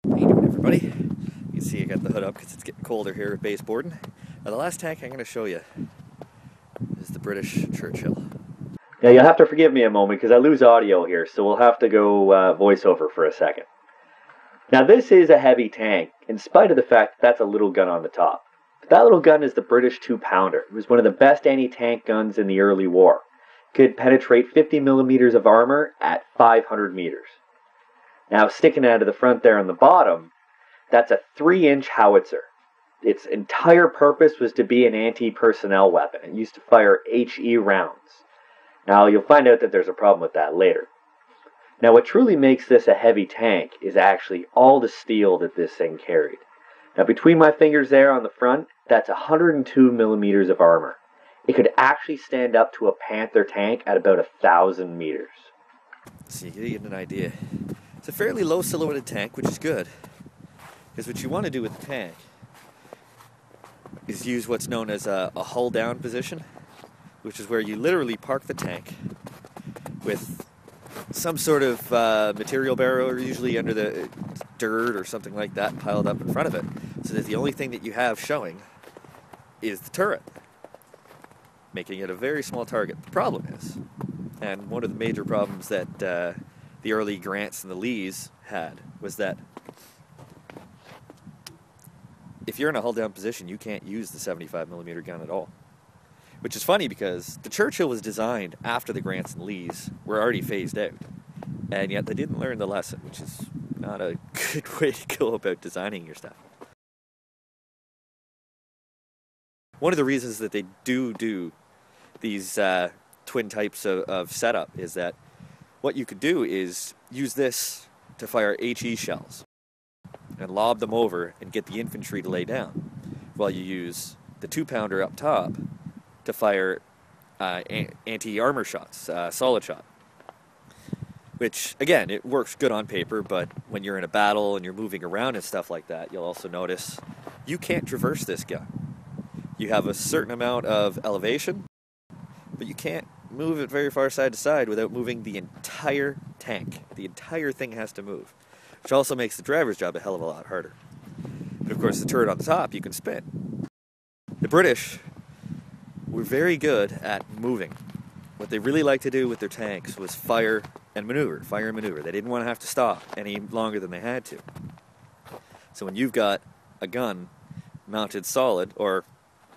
How you doing, everybody? You can see I got the hood up because it's getting colder here at base boarding. Now the last tank I'm going to show you is the British Churchill. Now you'll have to forgive me a moment because I lose audio here, so we'll have to go voiceover for a second. Now this is a heavy tank, in spite of the fact that that's a little gun on the top. But that little gun is the British 2-pounder. It was one of the best anti-tank guns in the early war. It could penetrate 50 millimeters of armor at 500 meters. Now sticking out of the front there on the bottom, that's a 3-inch howitzer. Its entire purpose was to be an anti-personnel weapon. It used to fire HE rounds. Now you'll find out that there's a problem with that later. Now what truly makes this a heavy tank is actually all the steel that this thing carried. Now between my fingers there on the front, that's 102 millimeters of armor. It could actually stand up to a Panther tank at about 1,000 meters. So you get an idea. It's a fairly low silhouetted tank, which is good. Because what you want to do with the tank is use what's known as a hull down position, which is where you literally park the tank with some sort of material barrier, usually under the dirt or something like that, piled up in front of it, so that the only thing that you have showing is the turret, making it a very small target. The problem is, and one of the major problems that the early Grants and the Lees had, was that if you're in a hull down position, you can't use the 75mm gun at all. Which is funny because the Churchill was designed after the Grants and Lees were already phased out. And yet they didn't learn the lesson, which is not a good way to go about designing your stuff. One of the reasons that they do these twin types of setup is that what you could do is use this to fire HE shells and lob them over and get the infantry to lay down, while you use the 2-pounder up top to fire anti-armor shots, solid shot. Which, again, it works good on paper, but when you're in a battle and you're moving around and stuff like that, you'll also notice you can't traverse this gun. You have a certain amount of elevation, but you can't move it very far side to side without moving the entire tank. The entire thing has to move, which also makes the driver's job a hell of a lot harder. But of course, the turret on the top you can spin. The British were very good at moving. What they really liked to do with their tanks was fire and maneuver. They didn't want to have to stop any longer than they had to. So when you've got a gun mounted solid, or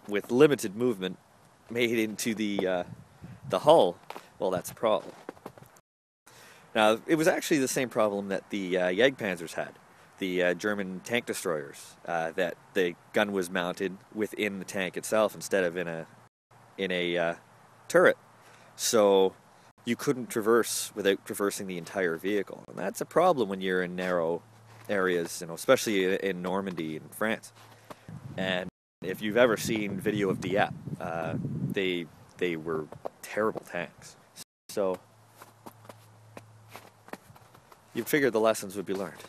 with limited movement made into the hull, well, that's a problem. Now, it was actually the same problem that the Jagdpanzers had, the German tank destroyers, that the gun was mounted within the tank itself instead of in a turret. So you couldn't traverse without traversing the entire vehicle. And that's a problem when you're in narrow areas, especially in Normandy and France. And if you've ever seen video of Dieppe, they were terrible tanks. So you'd figure the lessons would be learned.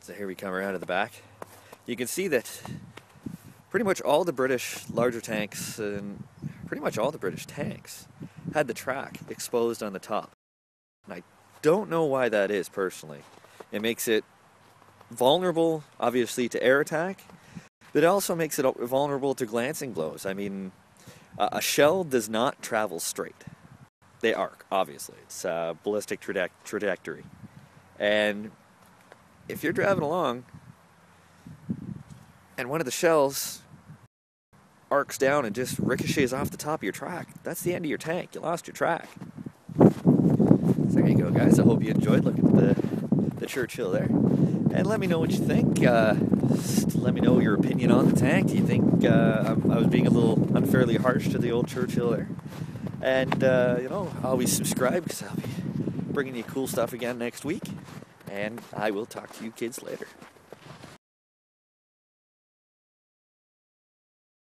So here we come around to the back. You can see that pretty much all the British larger tanks and pretty much all the British tanks had the track exposed on the top. And I don't know why that is, personally. It makes it vulnerable, obviously, to air attack, but it also makes it vulnerable to glancing blows. I mean, a shell does not travel straight. They arc, obviously. It's a ballistic trajectory. And if you're driving along and one of the shells arcs down and just ricochets off the top of your track, that's the end of your tank. You lost your track. So there you go, guys. I hope you enjoyed looking at the Churchill there. And let me know what you think. Let me know your opinion on the tank. Do you think I was being a little unfairly harsh to the old Churchill there? And, always subscribe, because I'll be bringing you cool stuff again next week. And I will talk to you kids later.